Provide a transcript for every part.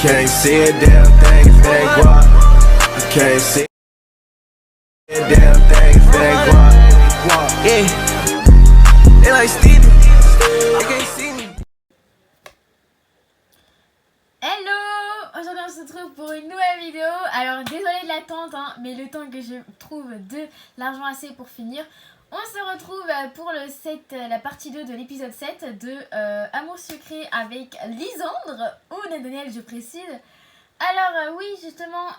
can't see a damn thing if they guap. I can't see a damn thing if they guap. Yeah, they like Stevie. They can't see me. Hello! Aujourd'hui on se retrouve pour une nouvelle vidéo. Alors désolé de l'attente, hein, mais le temps que je trouve de l'argent assez pour finir. On se retrouve pour la partie 2 de l'épisode 7 de Amour Sucré avec Lisandre ou Nathaniel, je précise. Alors oui, justement,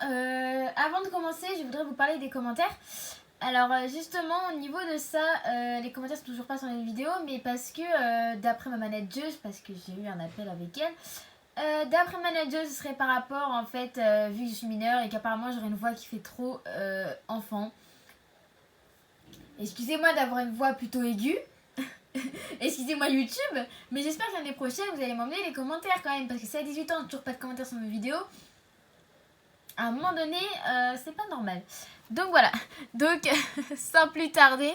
avant de commencer, je voudrais vous parler des commentaires. Alors justement, au niveau de ça, les commentaires sont toujours pas sur les vidéos, mais parce que d'après ma manageuse, parce que j'ai eu un appel avec elle, d'après ma manageuse, ce serait par rapport, en fait, vu que je suis mineure et qu'apparemment j'aurais une voix qui fait trop enfant. Excusez-moi d'avoir une voix plutôt aiguë. Excusez-moi YouTube. Mais j'espère que l'année prochaine, vous allez m'emmener les commentaires quand même. Parce que si à 18 ans, toujours pas de commentaires sur mes vidéos, à un moment donné, c'est pas normal. Donc voilà. Donc, sans plus tarder,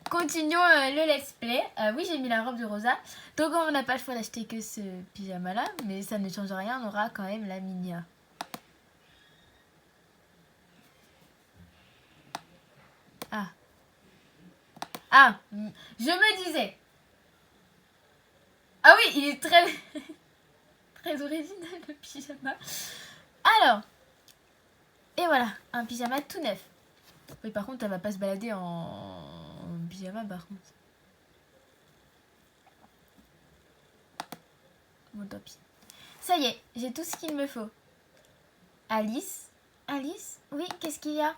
continuons le let's play. Oui, j'ai mis la robe de Rosa. Donc on n'a pas le choix d'acheter que ce pyjama là. Mais ça ne change rien, on aura quand même la Minia. Ah, je me disais. Ah oui, il est très très original le pyjama. Alors, et voilà, un pyjama tout neuf. Oui, par contre, elle va pas se balader en pyjama par contre. Bon, tant pis. Ça y est, j'ai tout ce qu'il me faut. Alice? Alice? Oui, qu'est-ce qu'il y a?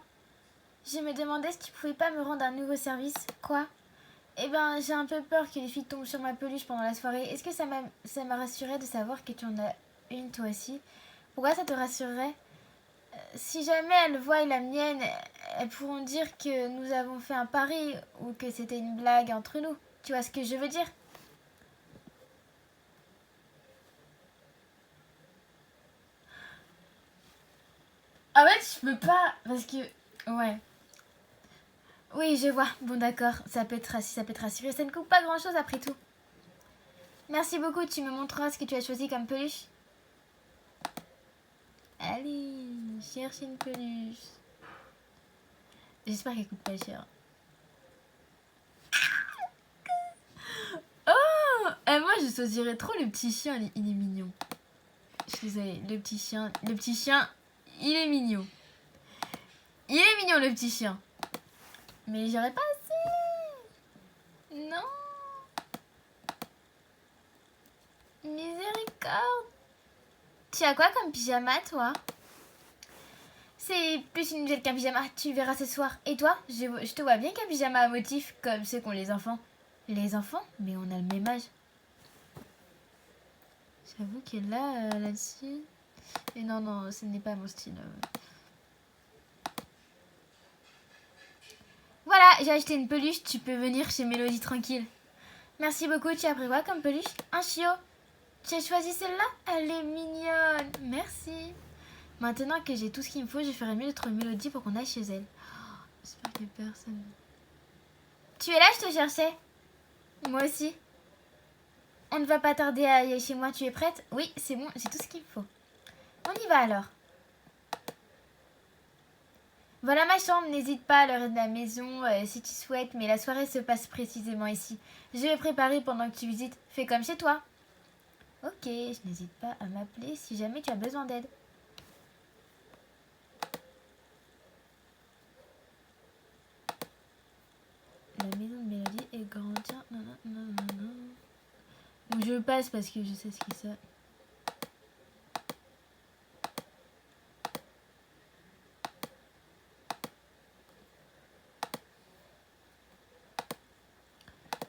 Je me demandais si tu pouvais pas me rendre un nouveau service. Quoi? Eh ben, j'ai un peu peur que les filles tombent sur ma peluche pendant la soirée. Est-ce que ça m'a rassuré de savoir que tu en as une toi aussi? Pourquoi ça te rassurerait? Si jamais elles voient la mienne, elles pourront dire que nous avons fait un pari ou que c'était une blague entre nous. Tu vois ce que je veux dire? Ah ouais, je peux pas parce que... Ouais. Oui, je vois. Bon, d'accord. Ça peut te rassurer. Ça ne coûte pas grand-chose après tout. Merci beaucoup. Tu me montreras ce que tu as choisi comme peluche. Allez, cherche une peluche. J'espère qu'elle coûte pas cher. Oh, moi, je choisirais trop le petit chien. Il est mignon. Je suis désolée. Le petit chien, il est mignon. Il est mignon, le petit chien. Mais j'aurais pas assez. Non. Miséricorde. Tu as quoi comme pyjama, toi? C'est plus une nouvelle qu'un pyjama, tu verras ce soir. Et toi? Je te vois bien qu'un pyjama à motif, comme ceux qu'ont les enfants. Les enfants? Mais on a le même âge. J'avoue que là-dessus... Et non, ce n'est pas mon style. Voilà, j'ai acheté une peluche, tu peux venir chez Mélodie tranquille. Merci beaucoup, tu as pris quoi comme peluche? Un chiot. Tu as choisi celle-là? Elle est mignonne. Merci. Maintenant que j'ai tout ce qu'il me faut, je ferai mieux de trouver Mélodie pour qu'on aille chez elle. Oh, j'espère qu'il n'y a personne. Tu es là, je te cherchais. Moi aussi. On ne va pas tarder à aller chez moi, tu es prête? Oui, c'est bon, j'ai tout ce qu'il me faut. On y va alors. Voilà ma chambre, n'hésite pas à l'heure de la maison si tu souhaites, mais la soirée se passe précisément ici. Je vais préparer pendant que tu visites. Fais comme chez toi. Ok, je n'hésite pas à m'appeler si jamais tu as besoin d'aide. La maison de Mélodie est grande. Tiens, non. Donc je passe parce que je sais ce qui c'est.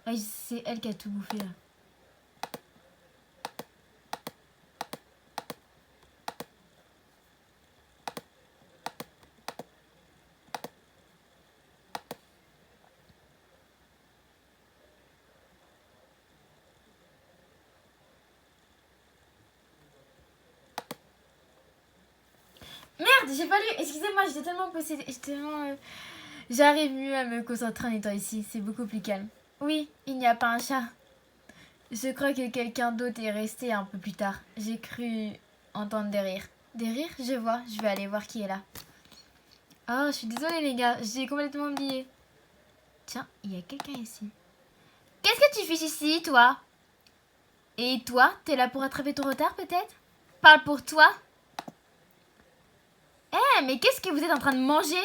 Ah, c'est elle qui a tout bouffé là. Merde, j'ai pas lu. Excusez-moi, j'étais tellement possédée. J'arrive mieux à me concentrer en étant ici. C'est beaucoup plus calme. Oui, il n'y a pas un chat. Je crois que quelqu'un d'autre est resté un peu plus tard. J'ai cru entendre des rires. Des rires, je vois. Je vais aller voir qui est là. Oh, je suis désolée les gars, j'ai complètement oublié. Tiens, il y a quelqu'un ici. Qu'est-ce que tu fais ici, toi? Et toi, t'es là pour rattraper ton retard peut-être? Parle pour toi. Eh, mais qu'est-ce que vous êtes en train de manger?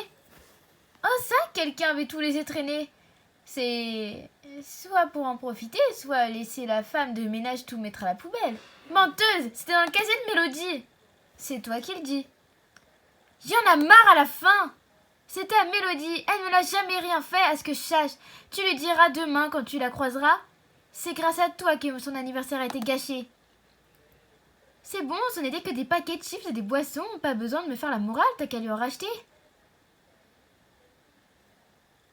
Oh ça, quelqu'un avait tout laissé traîner. C'est soit pour en profiter, soit laisser la femme de ménage tout mettre à la poubelle. Menteuse, c'était dans le casier de Mélodie. C'est toi qui le dis. J'en ai marre à la fin. C'était à Mélodie, elle ne l'a jamais rien fait à ce que je sache. Tu lui diras demain quand tu la croiseras. C'est grâce à toi que son anniversaire a été gâché. C'est bon, ce n'était que des paquets de chips et des boissons, pas besoin de me faire la morale, t'as qu'à lui en racheter.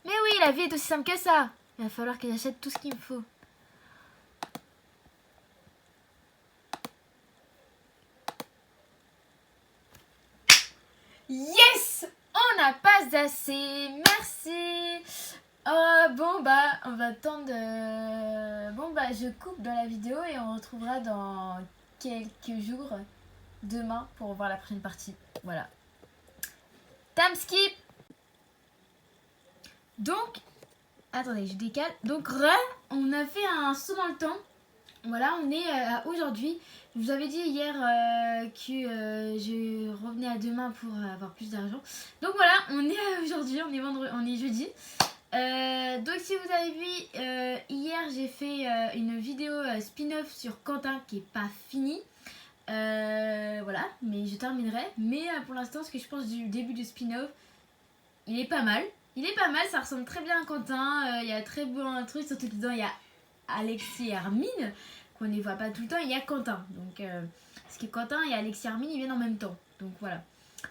Mais oui, la vie est aussi simple que ça. Il va falloir que j'achète tout ce qu'il me faut. Yes! On n'a pas assez. Merci. Bon bah, on va attendre. Bon bah, je coupe dans la vidéo et on retrouvera dans quelques jours, demain, pour voir la prochaine partie. Voilà. Time skip. Donc, attendez, je décale. Donc, on a fait un saut dans le temps. Voilà, on est à aujourd'hui. Je vous avais dit hier que je revenais à demain pour avoir plus d'argent. Donc voilà, on est à aujourd'hui, on est jeudi. Donc si vous avez vu, hier j'ai fait une vidéo spin-off sur Quentin qui est pas finie. Voilà, mais je terminerai. Mais pour l'instant, ce que je pense du début du spin-off, il est pas mal. Il est pas mal, ça ressemble très bien à Quentin. Il y a très bon truc, surtout que dedans il y a Alexis et Hermine, qu'on ne les voit pas tout le temps. Il y a Quentin. Donc, parce que Quentin et Alexis et Hermine, ils viennent en même temps. Donc voilà.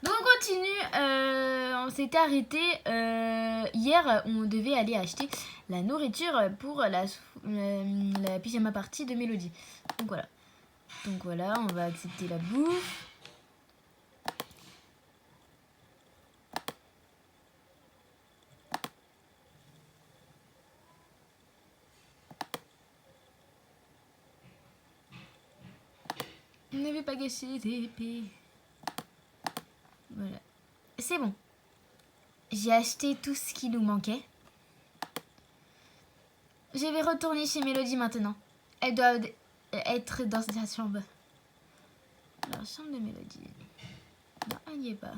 Donc on continue. On s'était arrêté. Hier, on devait aller acheter la nourriture pour la pyjama party de Mélodie. Donc voilà. Donc voilà, on va accepter la bouffe. Ne vais pas gâcher d'épée. Voilà. C'est bon. J'ai acheté tout ce qui nous manquait. Je vais retourner chez Mélodie maintenant. Elle doit être dans sa chambre. La chambre de Mélodie. Non, elle n'y est pas.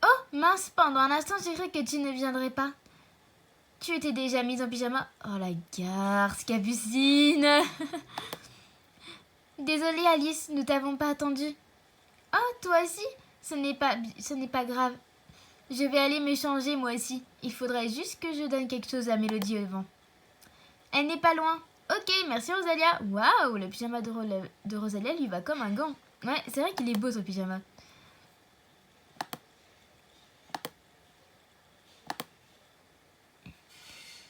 Oh, mince, pendant un instant, j'ai cru que tu ne viendrais pas. Tu étais déjà mise en pyjama. Oh la garce, Capucine. Désolée Alice, nous t'avons pas attendu. Oh, toi aussi? Ce n'est pas grave. Je vais aller me changer moi aussi. Il faudrait juste que je donne quelque chose à Mélodie avant. Elle n'est pas loin. Ok, merci Rosalia. Waouh, le pyjama de Rosalia lui va comme un gant. Ouais, c'est vrai qu'il est beau son pyjama.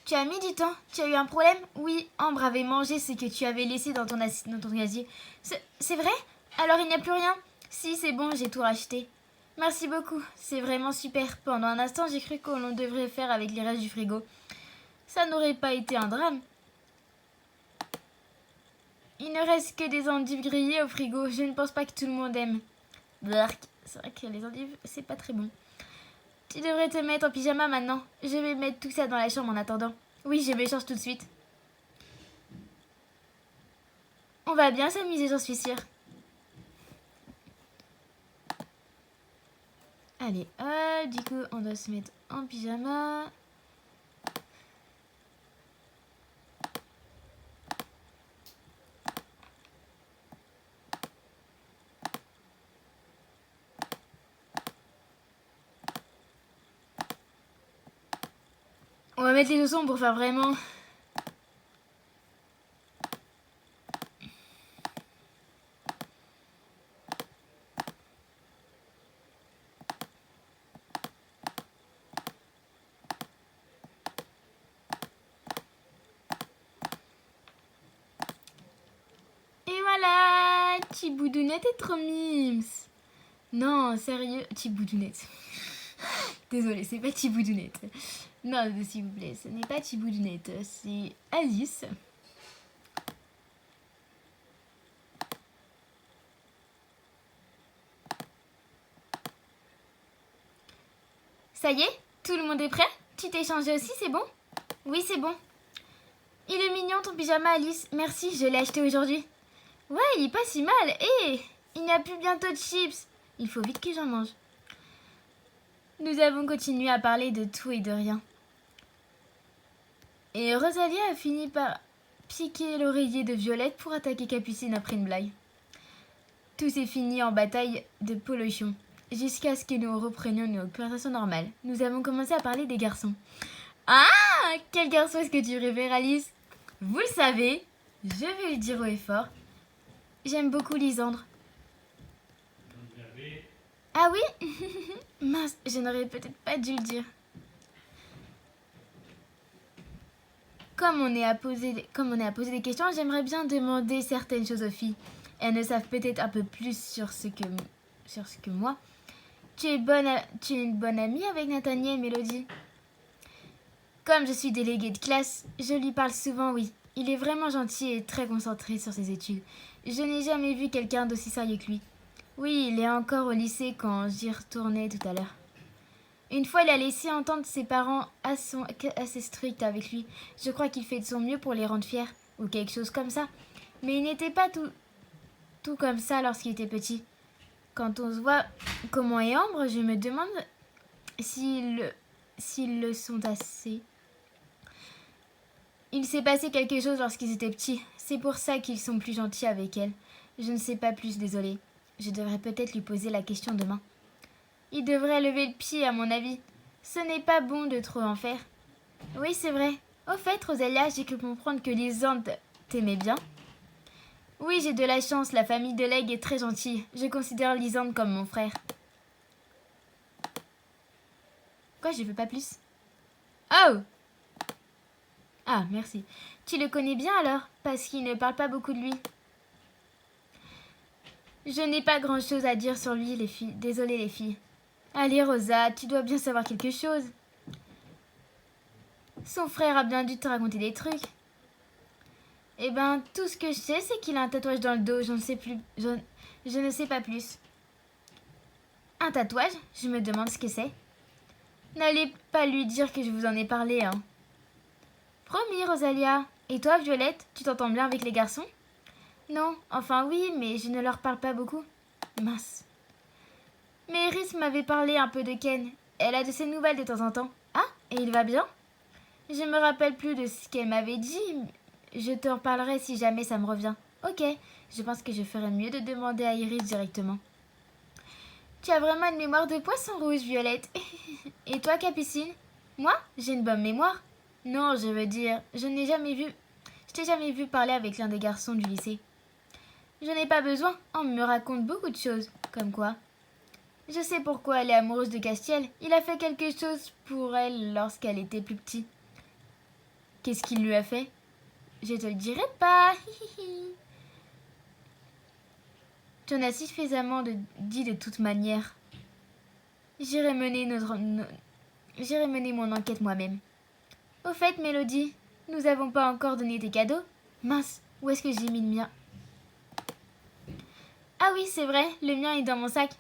Tu as mis du temps. Tu as eu un problème? Oui, Ambre avait mangé ce que tu avais laissé dans ton casier. C'est vrai? Alors il n'y a plus rien? Si, c'est bon, j'ai tout racheté. Merci beaucoup, c'est vraiment super. Pendant un instant, j'ai cru qu'on devrait faire avec les restes du frigo. Ça n'aurait pas été un drame. Il ne reste que des endives grillées au frigo. Je ne pense pas que tout le monde aime. Bark. C'est vrai que les endives, c'est pas très bon. Tu devrais te mettre en pyjama maintenant. Je vais mettre tout ça dans la chambre en attendant. Oui, je me change tout de suite. On va bien s'amuser, j'en suis sûre. Allez, du coup, on doit se mettre en pyjama. On va mettre les chaussons pour faire vraiment... Et voilà, Tiboudounette est trop mimes. Non, sérieux, Tiboudounette. Désolée, c'est pas Tiboudounette. Non, s'il vous plaît, ce n'est pas Tiboudounette, c'est Alice. Ça y est, tout le monde est prêt? Tu t'es changé aussi, c'est bon? Oui, c'est bon. Il est mignon ton pyjama, Alice. Merci, je l'ai acheté aujourd'hui. Ouais, il est pas si mal. Hé, il n'y a plus bientôt de chips. Il faut vite que j'en mange. Nous avons continué à parler de tout et de rien. Et Rosalia a fini par piquer l'oreiller de Violette pour attaquer Capucine après une blague. Tout s'est fini en bataille de polochons, jusqu'à ce que nous reprenions nos conversations normales. Nous avons commencé à parler des garçons. Ah, quel garçon est-ce que tu préfères, Alice? Vous le savez, je vais le dire haut et fort. J'aime beaucoup Lisandre. Ah oui? Mince, je n'aurais peut-être pas dû le dire. Comme on est à poser des questions, j'aimerais bien demander certaines choses aux filles. Elles ne savent peut-être un peu plus sur ce que moi. Tu es une bonne amie avec Nathaniel, Mélodie? Comme je suis déléguée de classe, je lui parle souvent, oui. Il est vraiment gentil et très concentré sur ses études. Je n'ai jamais vu quelqu'un d'aussi sérieux que lui. Oui, il est encore au lycée quand j'y retournais tout à l'heure. Une fois, il a laissé entendre ses parents assez stricts avec lui. Je crois qu'il fait de son mieux pour les rendre fiers, ou quelque chose comme ça. Mais il n'était pas tout comme ça lorsqu'il était petit. Quand on se voit comment est Ambre, je me demande s'ils le sont assez. Il s'est passé quelque chose lorsqu'ils étaient petits. C'est pour ça qu'ils sont plus gentils avec elle. Je ne sais pas plus, désolée. Je devrais peut-être lui poser la question demain. Il devrait lever le pied, à mon avis. Ce n'est pas bon de trop en faire. Oui, c'est vrai. Au fait, Rosalia, j'ai cru comprendre que Lisandre t'aimait bien. Oui, j'ai de la chance. La famille de Leg est très gentille. Je considère Lisandre comme mon frère. Quoi, je veux pas plus? Oh! Ah, merci. Tu le connais bien alors? Parce qu'il ne parle pas beaucoup de lui. Je n'ai pas grand-chose à dire sur lui, les filles. Désolée, les filles. Allez, Rosa, tu dois bien savoir quelque chose. Son frère a bien dû te raconter des trucs. Eh ben, tout ce que je sais, c'est qu'il a un tatouage dans le dos. Je ne sais pas plus. Un tatouage? Je me demande ce que c'est. N'allez pas lui dire que je vous en ai parlé, hein. Promis, Rosalia. Et toi, Violette, tu t'entends bien avec les garçons? Non, enfin oui, mais je ne leur parle pas beaucoup. Mince. Mais Iris m'avait parlé un peu de Ken. Elle a de ses nouvelles de temps en temps. Ah, et il va bien? Je me rappelle plus de ce qu'elle m'avait dit. Je te reparlerai si jamais ça me revient. Ok, je pense que je ferais mieux de demander à Iris directement. Tu as vraiment une mémoire de poisson rouge, Violette. Et toi, Capucine? Moi, j'ai une bonne mémoire. Non, je veux dire, je t'ai jamais vu parler avec l'un des garçons du lycée. Je n'ai pas besoin, on me raconte beaucoup de choses. Comme quoi? Je sais pourquoi elle est amoureuse de Castiel. Il a fait quelque chose pour elle lorsqu'elle était plus petite. Qu'est-ce qu'il lui a fait? Je te le dirai pas. Tu en as suffisamment dit de toute manière. J'irai mener mon enquête moi-même. Au fait, Mélodie, nous n'avons pas encore donné tes cadeaux. Mince, où est-ce que j'ai mis le mien? Ah oui, c'est vrai, le mien est dans mon sac.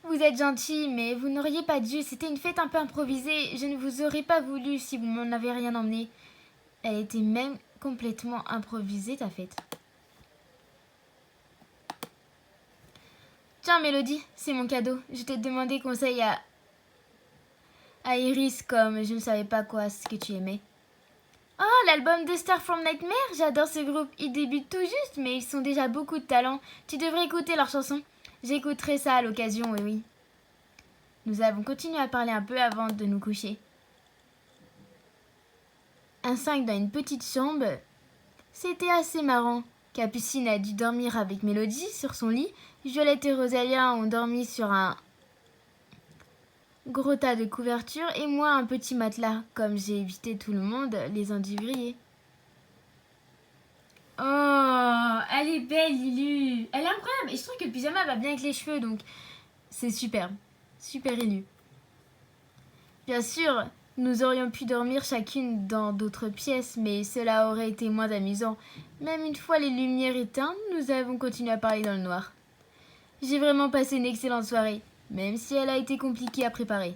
Vous êtes gentil, mais vous n'auriez pas dû. C'était une fête un peu improvisée. Je ne vous aurais pas voulu si vous m'en avez rien emmené. Elle était même complètement improvisée, ta fête. Tiens, Mélodie, c'est mon cadeau. Je t'ai demandé conseil à Iris comme je ne savais pas ce que tu aimais. Oh, l'album de Star from Nightmare. J'adore ce groupe. Ils débutent tout juste, mais ils ont déjà beaucoup de talent. Tu devrais écouter leurs chansons. J'écouterai ça à l'occasion, oui. Nous avons continué à parler un peu avant de nous coucher. Un 5 dans une petite chambre, c'était assez marrant. Capucine a dû dormir avec Mélodie sur son lit. Violette et Rosalia ont dormi sur un gros tas de couvertures et moi un petit matelas. Comme j'ai évité tout le monde, les endives grillaient. Oh, elle est belle, Lilu. Elle est incroyable. Et je trouve que le pyjama va bien avec les cheveux, donc c'est superbe. Super élu. Bien sûr, nous aurions pu dormir chacune dans d'autres pièces, mais cela aurait été moins amusant. Même une fois les lumières éteintes, nous avons continué à parler dans le noir. J'ai vraiment passé une excellente soirée, même si elle a été compliquée à préparer.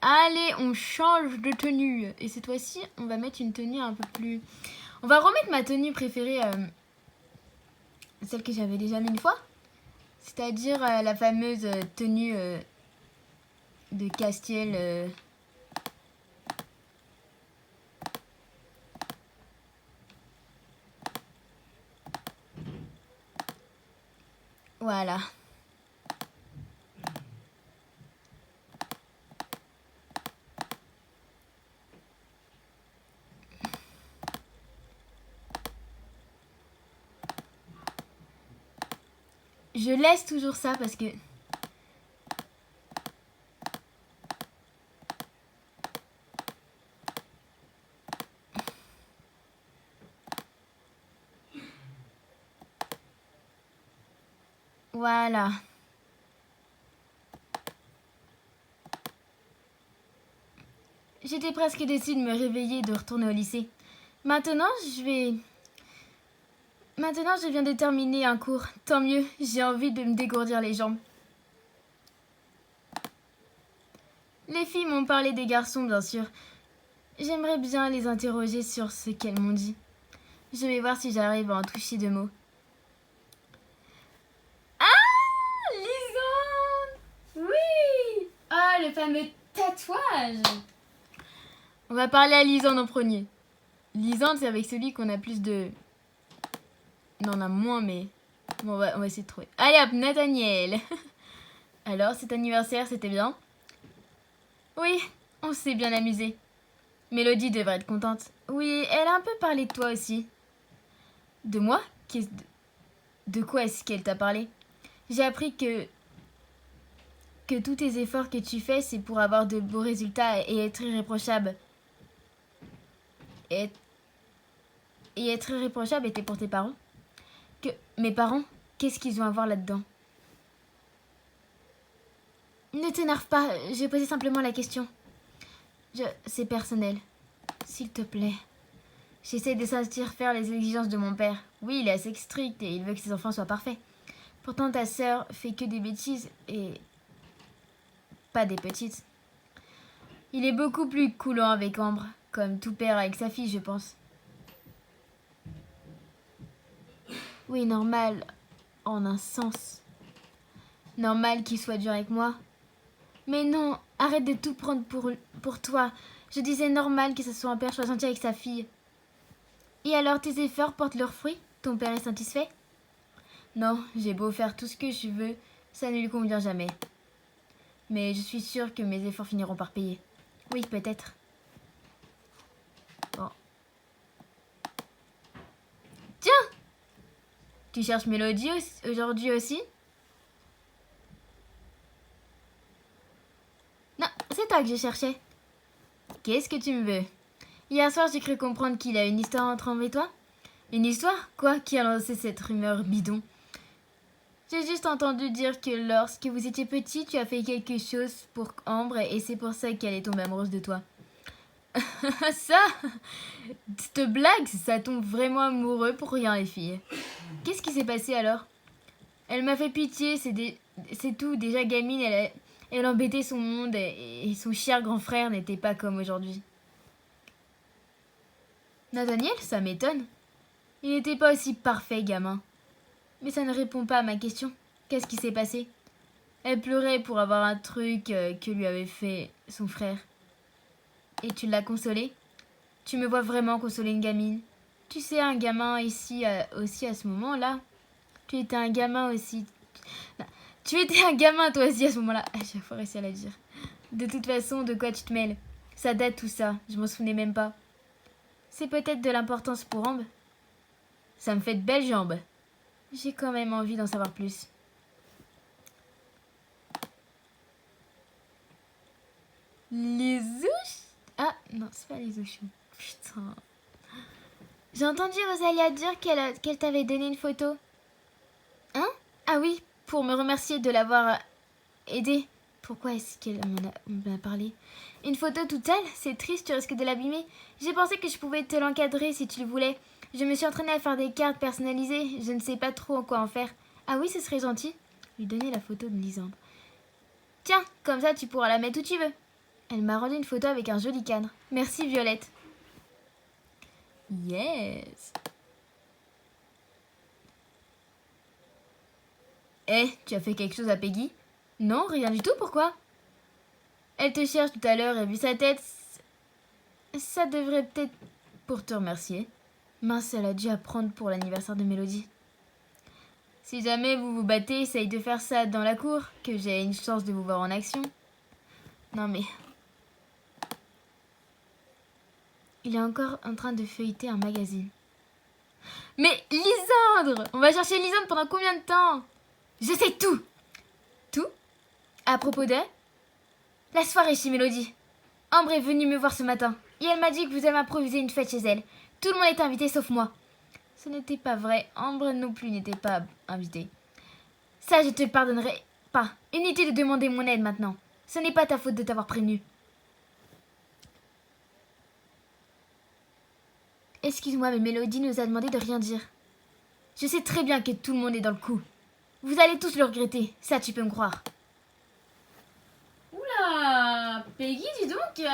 Allez, on change de tenue. Et cette fois-ci, on va mettre une tenue un peu plus... On va remettre ma tenue préférée, celle que j'avais déjà mis une fois. C'est-à-dire la fameuse tenue de Castiel. Voilà. Je laisse toujours ça parce que... Voilà. J'étais presque décidée de me réveiller et de retourner au lycée. Maintenant, je viens de terminer un cours. Tant mieux, j'ai envie de me dégourdir les jambes. Les filles m'ont parlé des garçons, bien sûr. J'aimerais bien les interroger sur ce qu'elles m'ont dit. Je vais voir si j'arrive à en toucher 2 mots. Ah, Lisande! Oui! Ah, le fameux tatouage! On va parler à Lisande en premier. Lisande, c'est avec celui qu'on a plus de... Non, on a moins, mais... Bon, on va essayer de trouver. Allez hop, Nathaniel. Alors, cet anniversaire, c'était bien? Oui, on s'est bien amusé. Mélodie devrait être contente. Oui, elle a un peu parlé de toi aussi. De moi? De quoi est-ce qu'elle t'a parlé? J'ai appris que tous tes efforts que tu fais, c'est pour avoir de beaux résultats et être irréprochable. Et être irréprochable était pour tes parents? Mes parents, qu'est-ce qu'ils ont à voir là-dedans? Ne t'énerve pas, j'ai posé simplement la question. C'est personnel. S'il te plaît. J'essaie de satisfaire les exigences de mon père. Oui, il est assez strict et il veut que ses enfants soient parfaits. Pourtant, ta sœur fait que des bêtises et... pas des petites. Il est beaucoup plus coulant avec Ambre, comme tout père avec sa fille, je pense. Oui, normal, en un sens. Normal qu'il soit dur avec moi. Mais non, arrête de tout prendre pour toi. Je disais normal que ce soit un père soit gentil avec sa fille. Et alors, tes efforts portent leurs fruits? Ton père est satisfait? Non, j'ai beau faire tout ce que je veux, ça ne lui convient jamais. Mais je suis sûre que mes efforts finiront par payer. Oui, peut-être. Bon. Tiens! Tu cherches Mélodie aujourd'hui aussi? Non, c'est toi que je cherchais. Qu'est-ce que tu me veux? Hier soir, j'ai cru comprendre qu'il a une histoire entre Ambre et toi. Une histoire? Quoi? Qui a lancé cette rumeur bidon? J'ai juste entendu dire que lorsque vous étiez petit, tu as fait quelque chose pour Ambre et c'est pour ça qu'elle est tombée amoureuse de toi. Ça? Cette blague, ça tombe vraiment amoureux pour rien, les filles. Qu'est-ce qui s'est passé alors? Elle m'a fait pitié, c'est tout. Déjà gamine, elle embêtait son monde et son cher grand frère n'était pas comme aujourd'hui. Nathaniel, ça m'étonne. Il n'était pas aussi parfait, gamin. Mais ça ne répond pas à ma question. Qu'est-ce qui s'est passé? Elle pleurait pour avoir un truc que lui avait fait son frère. Et tu l'as consolée? Tu me vois vraiment consoler une gamine. Tu sais, un gamin ici aussi à ce moment-là. Tu étais un gamin aussi. Tu étais un gamin toi aussi à ce moment-là. J'ai pas réussi à la dire. De toute façon, de quoi tu te mêles? Ça date tout ça. Je m'en souvenais même pas. C'est peut-être de l'importance pour Ambre. Ça me fait de belles jambes. J'ai quand même envie d'en savoir plus. Les ouches? Ah, non, c'est pas les ouches. Putain. J'ai entendu Rosalia dire qu'elle t'avait donné une photo. Hein? Ah oui, pour me remercier de l'avoir aidée. Pourquoi est-ce qu'elle m'en a parlé? Une photo toute seule? C'est triste, tu risques de l'abîmer. J'ai pensé que je pouvais te l'encadrer si tu le voulais. Je me suis entraînée à faire des cartes personnalisées. Je ne sais pas trop quoi en faire. Ah oui, ce serait gentil. Lui donner la photo de Lisandre. Tiens, comme ça tu pourras la mettre où tu veux. Elle m'a rendu une photo avec un joli cadre. Merci Violette. Yes. Eh, tu as fait quelque chose à Peggy? Non, rien du tout, pourquoi? Elle te cherche tout à l'heure et vu sa tête, ça devrait peut-être pour te remercier. Mince, elle a dû apprendre pour l'anniversaire de Mélodie. Si jamais vous vous battez, essaye de faire ça dans la cour, que j'ai une chance de vous voir en action. Non mais... Il est encore en train de feuilleter un magazine. Mais Lisandre! On va chercher Lisandre pendant combien de temps? Je sais tout! Tout? À propos de... La soirée chez Mélodie. Ambre est venue me voir ce matin. Et elle m'a dit que vous avez improvisé une fête chez elle. Tout le monde est invité sauf moi. Ce n'était pas vrai. Ambre non plus n'était pas invitée. Ça, je te pardonnerai pas. Inutile de demander mon aide maintenant. Ce n'est pas ta faute de t'avoir prévenu. Excuse-moi, mais Mélodie nous a demandé de rien dire. Je sais très bien que tout le monde est dans le coup. Vous allez tous le regretter. Ça, tu peux me croire. Oula, Peggy, dis donc...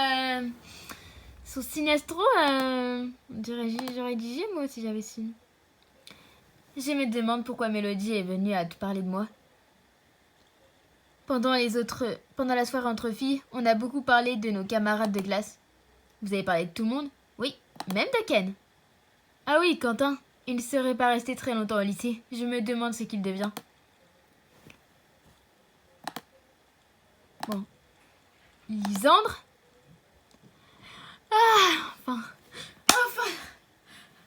Son signe astro, j'aurais dit Gémeaux si j'avais su. Je me demande pourquoi Mélodie est venue à te parler de moi. Pendant la soirée entre filles, on a beaucoup parlé de nos camarades de classe. Vous avez parlé de tout le monde? Oui, même de Ken. Ah oui, Quentin. Il ne serait pas resté très longtemps au lycée. Je me demande ce qu'il devient. Bon. Lisandre? Ah, enfin.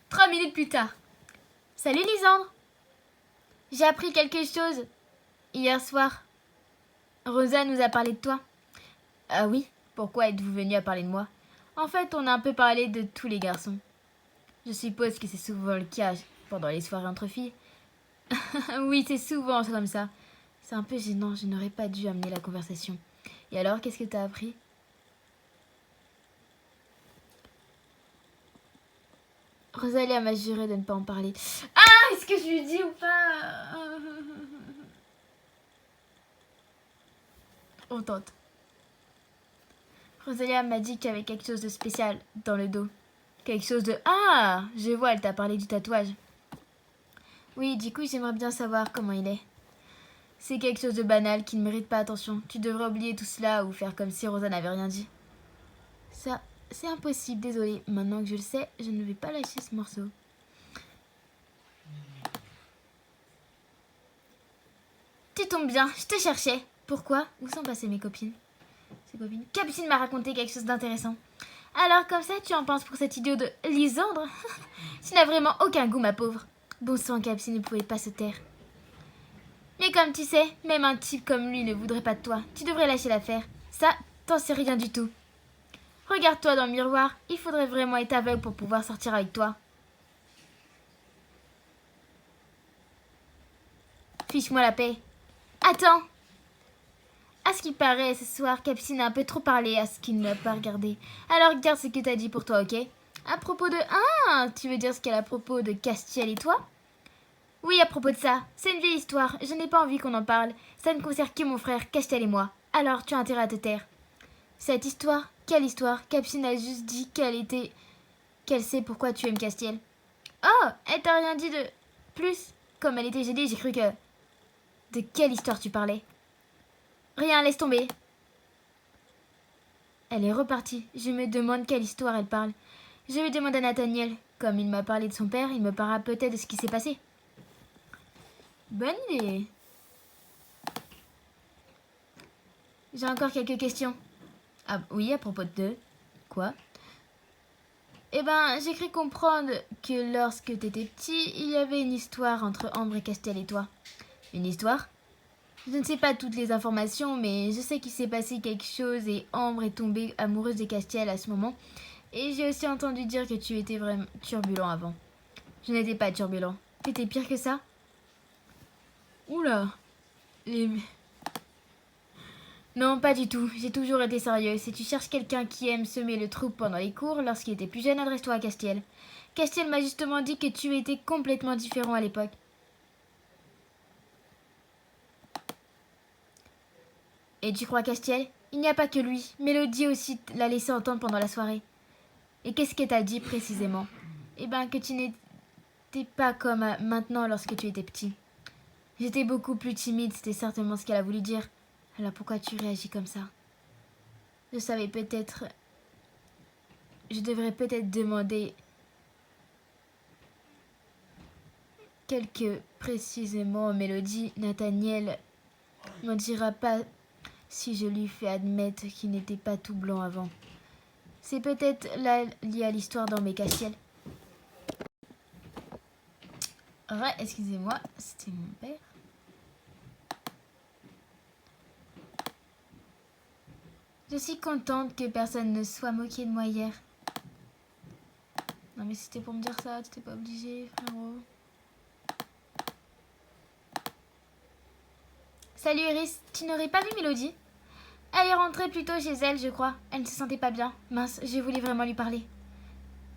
3 minutes plus tard. Salut Lisandre. J'ai appris quelque chose hier soir. Rosa nous a parlé de toi. Ah oui? Pourquoi êtes-vous venu à parler de moi? En fait, on a un peu parlé de tous les garçons. Je suppose que c'est souvent le cas pendant les soirées entre filles. Oui, c'est souvent comme ça. C'est un peu gênant, je n'aurais pas dû amener la conversation. Et alors, qu'est-ce que t'as appris? Rosalia m'a juré de ne pas en parler. Ah, est-ce que je lui dis ou pas? On tente. Rosalia m'a dit qu'il y avait quelque chose de spécial dans le dos. Quelque chose de... Ah, je vois, elle t'a parlé du tatouage. Oui, du coup, j'aimerais bien savoir comment il est. C'est quelque chose de banal qui ne mérite pas attention. Tu devrais oublier tout cela ou faire comme si Rosa n'avait rien dit. Ça, c'est impossible, désolée. Maintenant que je le sais, je ne vais pas lâcher ce morceau. Tu tombes bien, je te cherchais. Pourquoi? Où sont passées mes copines? Capucine m'a raconté quelque chose d'intéressant. Alors, comme ça, tu en penses pour cet idiot de Lisandre? Tu n'as vraiment aucun goût, ma pauvre. Bon sang, Capucine ne pouvait pas se taire. Mais comme tu sais, même un type comme lui ne voudrait pas de toi. Tu devrais lâcher l'affaire. Ça, t'en sais rien du tout. Regarde-toi dans le miroir. Il faudrait vraiment être aveugle pour pouvoir sortir avec toi. Fiche-moi la paix. Attends. À ce qu'il paraît, ce soir, Capucine a un peu trop parlé à ce qu'il n'a pas regardé. Alors regarde ce que t'as dit pour toi, ok? À propos de... Ah, tu veux dire ce qu'elle a à propos de Castiel et toi? Oui, à propos de ça. C'est une vieille histoire. Je n'ai pas envie qu'on en parle. Ça ne concerne que mon frère, Castiel et moi. Alors, tu as intérêt à te taire. Cette histoire? Quelle histoire? Capucine a juste dit qu'elle sait pourquoi tu aimes Castiel. Oh, elle t'a rien dit de plus? Comme elle était gênée, j'ai cru que... De quelle histoire tu parlais? Rien, laisse tomber. Elle est repartie. Je me demande quelle histoire elle parle. Je vais demander à Nathaniel. Comme il m'a parlé de son père, il me parlera peut-être de ce qui s'est passé. Bonne idée. J'ai encore quelques questions. Ah oui, à propos de... Quoi? Eh ben, j'ai cru comprendre que lorsque t'étais petit, il y avait une histoire entre Ambre et Castiel et toi. Une histoire? Je ne sais pas toutes les informations, mais je sais qu'il s'est passé quelque chose et Ambre est tombée amoureuse de Castiel à ce moment. Et j'ai aussi entendu dire que tu étais vraiment turbulent avant. Je n'étais pas turbulent. T'étais pire que ça? Oula. Non, pas du tout. J'ai toujours été sérieux. Si tu cherches quelqu'un qui aime semer le trouble pendant les cours, lorsqu'il était plus jeune, adresse-toi à Castiel. Castiel m'a justement dit que tu étais complètement différent à l'époque. Et tu crois Castiel? Il n'y a pas que lui. Mélodie aussi l'a laissé entendre pendant la soirée. Et qu'est-ce qu'elle t'a dit précisément? Eh ben que tu n'étais pas comme maintenant lorsque tu étais petit. J'étais beaucoup plus timide, c'était certainement ce qu'elle a voulu dire. Alors pourquoi tu réagis comme ça? Je savais peut-être... Je devrais peut-être demander... Quelques précisément Mélodie. Nathaniel m'en dira pas si je lui fais admettre qu'il n'était pas tout blanc avant. C'est peut-être là lié à l'histoire dans mes Castiel. Ouais, excusez-moi, c'était mon père. Je suis contente que personne ne soit moqué de moi hier. Non mais c'était pour me dire ça, tu t'es pas obligé, frérot. Salut Iris, tu n'aurais pas vu Mélodie? Elle est rentrée plus tôt chez elle, je crois. Elle ne se sentait pas bien. Mince, j'ai voulu vraiment lui parler.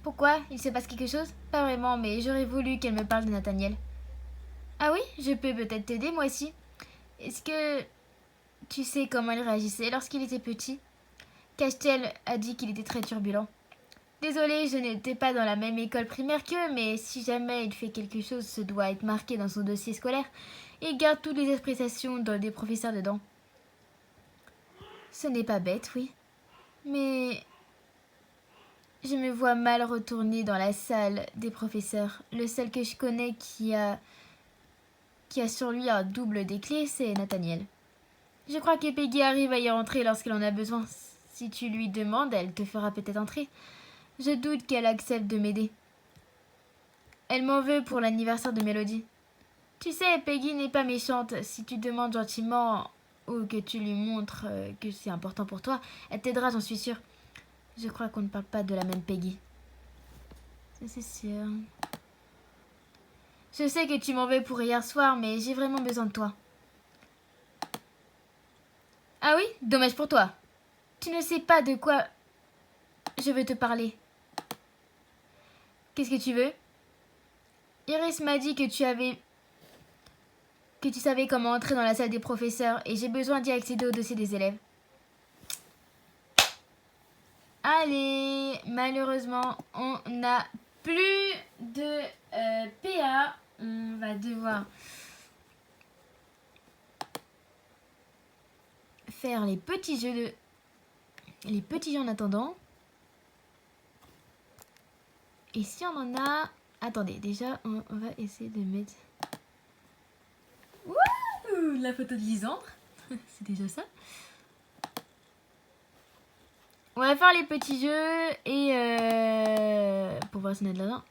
Pourquoi? Il se passe quelque chose? Pas vraiment, mais j'aurais voulu qu'elle me parle de Nathaniel. Ah oui? Je peux peut-être t'aider, moi aussi. Est-ce que tu sais comment il réagissait lorsqu'il était petit? Castiel a dit qu'il était très turbulent. Désolée, je n'étais pas dans la même école primaire qu'eux, mais si jamais il fait quelque chose, ce doit être marqué dans son dossier scolaire. Et il garde toutes les appréciations des professeurs dedans. Ce n'est pas bête, oui. Mais je me vois mal retourner dans la salle des professeurs. Le seul que je connais qui a sur lui un double des clés, c'est Nathaniel. Je crois que Peggy arrive à y rentrer lorsqu'elle en a besoin. Si tu lui demandes, elle te fera peut-être entrer. Je doute qu'elle accepte de m'aider. Elle m'en veut pour l'anniversaire de Mélodie. Tu sais, Peggy n'est pas méchante. Si tu demandes gentiment ou que tu lui montres que c'est important pour toi, elle t'aidera, j'en suis sûre. Je crois qu'on ne parle pas de la même Peggy. Ça, c'est sûr. Je sais que tu m'en veux pour hier soir, mais j'ai vraiment besoin de toi. Ah oui? Dommage pour toi. Tu ne sais pas de quoi je veux te parler. Qu'est-ce que tu veux? Iris m'a dit que tu savais comment entrer dans la salle des professeurs et j'ai besoin d'y accéder au dossier des élèves. Allez, malheureusement, on n'a plus de PA. On va devoir faire les petits jeux en attendant. Et si on en a... Attendez, déjà, on va essayer de mettre... Wouh, la photo de Lisandre. C'est déjà ça. On va faire les petits jeux et... pour voir si on a de l'argent.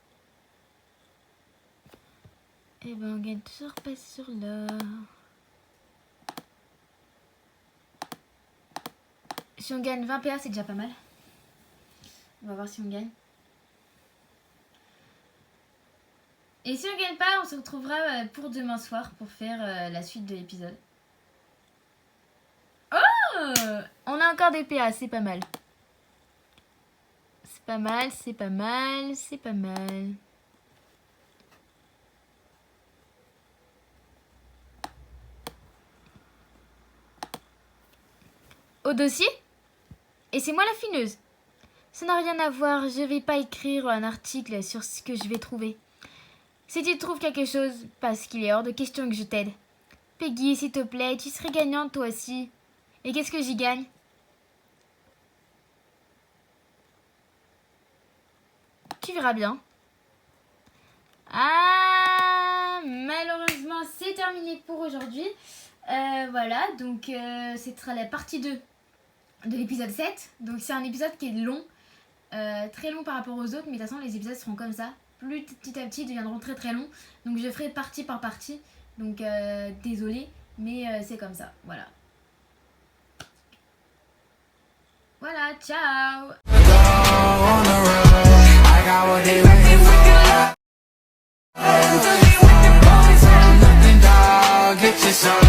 Et ben, on gagne toujours pas sur l'or. Si on gagne 20 PA, c'est déjà pas mal. On va voir si on gagne. Et si on gagne pas, on se retrouvera pour demain soir pour faire la suite de l'épisode. Oh! On a encore des PA, c'est pas mal. C'est pas mal, c'est pas mal, c'est pas mal. Au dossier? Et c'est moi la fineuse. Ça n'a rien à voir, je vais pas écrire un article sur ce que je vais trouver. Si tu trouves quelque chose, parce qu'il est hors de question que je t'aide. Peggy, s'il te plaît, tu serais gagnante toi aussi. Et qu'est-ce que j'y gagne? Tu verras bien. Ah, malheureusement, c'est terminé pour aujourd'hui. Voilà, donc ce sera la partie 2 de l'épisode 7. Donc c'est un épisode qui est long, très long par rapport aux autres, mais de toute façon les épisodes seront comme ça. Plus petit à petit, ils deviendront très très longs. Donc je ferai partie par partie. Donc désolé, mais c'est comme ça. Voilà. Voilà, ciao. Nothing, dog, get your soul.